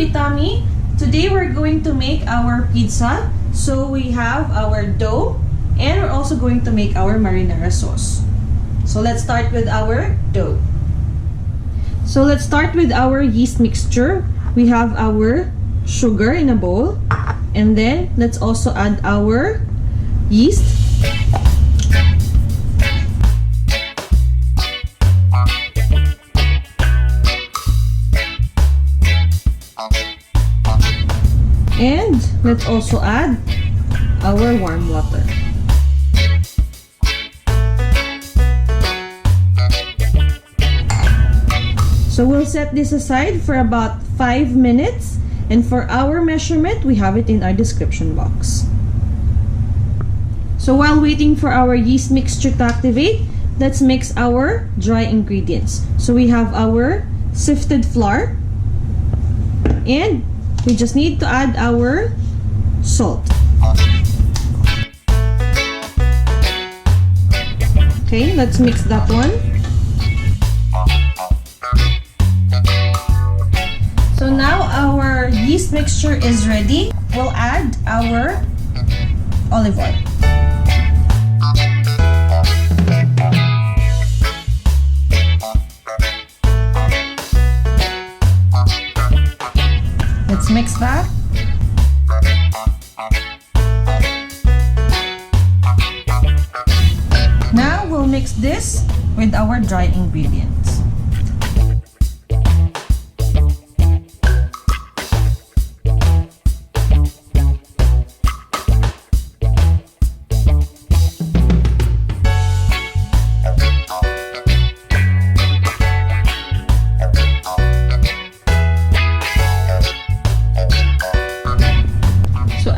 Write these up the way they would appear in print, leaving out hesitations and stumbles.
Happy tummy! Today we're going to make our pizza. So we have our dough and we're also going to make our marinara sauce. So let's start with our dough. So let's start with our yeast mixture. We have our sugar in a bowl, and then let's also add our yeast. And let's also add our warm water. So we'll set this aside for about 5 minutes, and for our measurement, we have it in our description box. So while waiting for our yeast mixture to activate, let's mix our dry ingredients. So we have our sifted flour, and we just need to add our salt. Okay, let's mix that one. So now our yeast mixture is ready. We'll add our olive oil. Let's mix that. Now we'll mix this with our dry ingredients.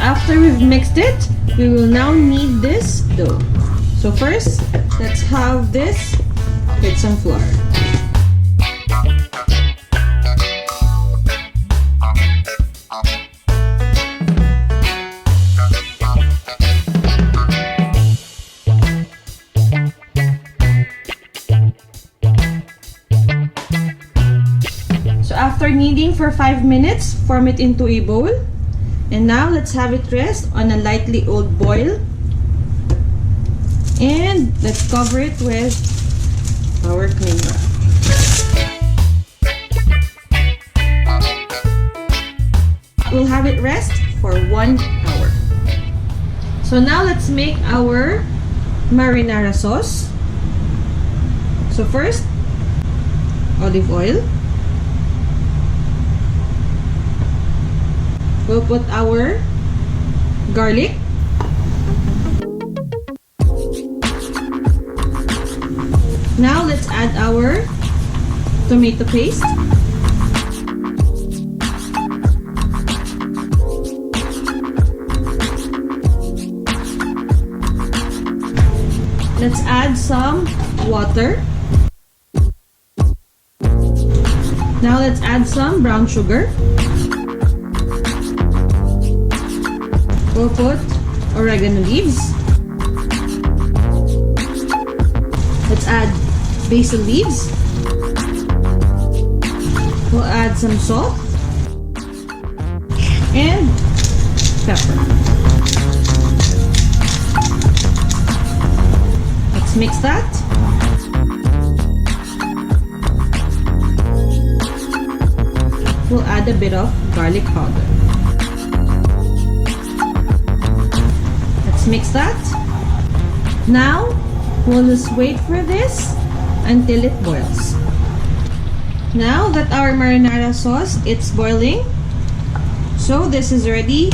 After we've mixed it, we will now knead this dough. So first, let's have this with some flour. So after kneading for 5 minutes, form it into a bowl. And now let's have it rest on a lightly oiled boil. And let's cover it with our cling wrap. We'll have it rest for 1 hour. So now let's make our marinara sauce. So first, olive oil. We'll put our garlic, now let's add our tomato paste, let's add some water, now let's add some brown sugar. We'll put oregano leaves. Let's add basil leaves. We'll add some salt and pepper. Let's mix that. We'll add a bit of garlic powder. Mix that. Now we'll just wait for this until it boils. Now that our marinara sauce it's boiling, so this is ready.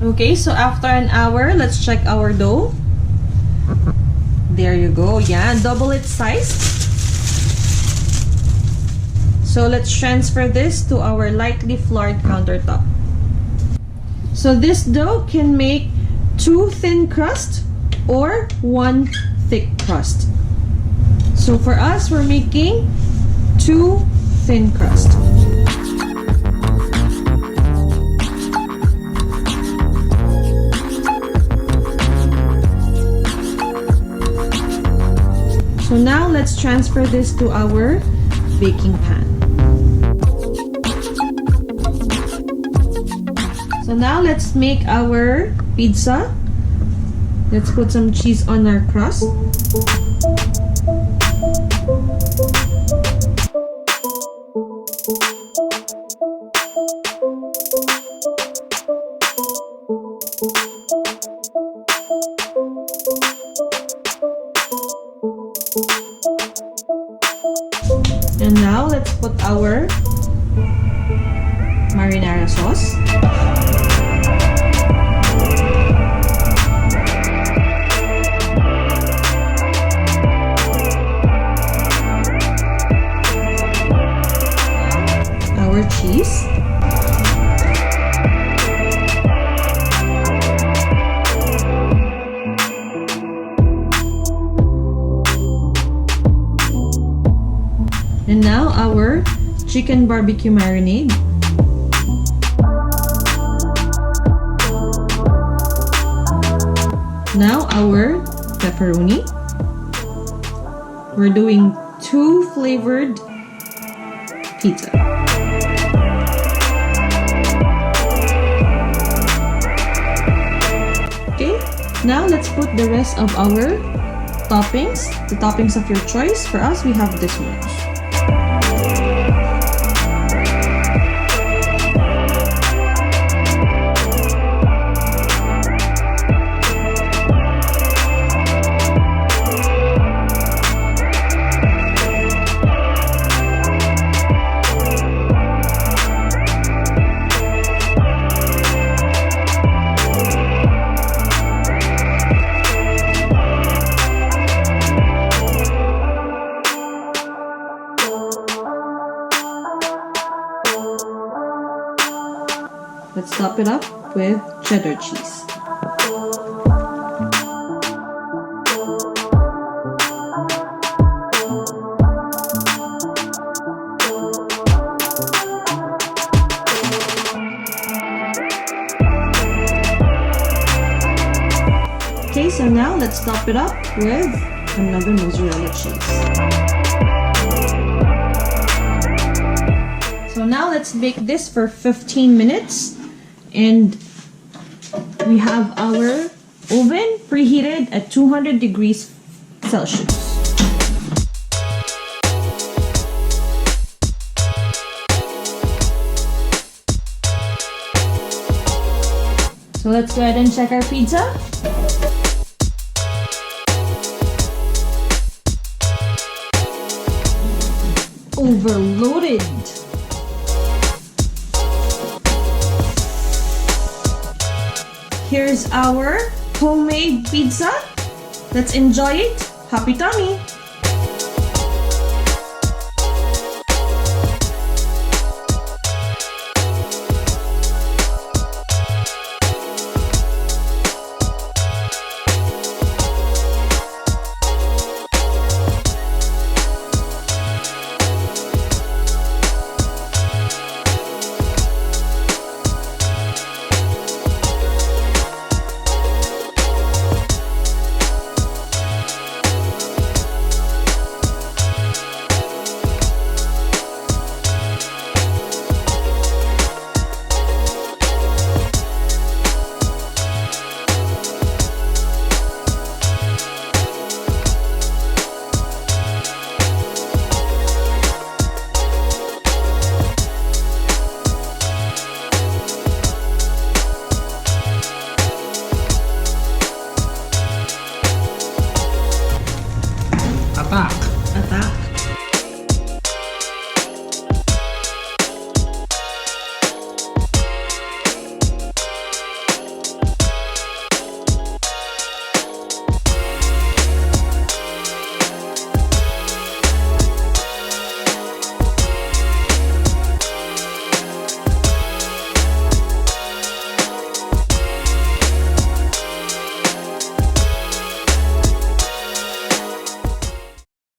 Okay, so after an hour, let's check our dough. There you go. Yeah, double its size. So let's transfer this to our lightly floured countertop. So this dough can make 2 thin crust or 1 thick crust. So for us, we're making 2 thin crust. So now let's transfer this to our baking pan. So now let's make our pizza. Let's put some cheese on our crust. And now let's put our marinara sauce. Our cheese. And now our chicken barbecue marinade. Now our pepperoni. We're doing 2 flavored pizza. Okay, now let's put the rest of our toppings, the toppings of your choice. For us, we have this one. Let's top it up with cheddar cheese. Okay, so now let's top it up with another mozzarella cheese. So now let's bake this for 15 minutes. And we have our oven preheated at 200 degrees Celsius. So let's go ahead and check our pizza. Overloaded. Here's our homemade pizza. Let's enjoy it. Happy tummy!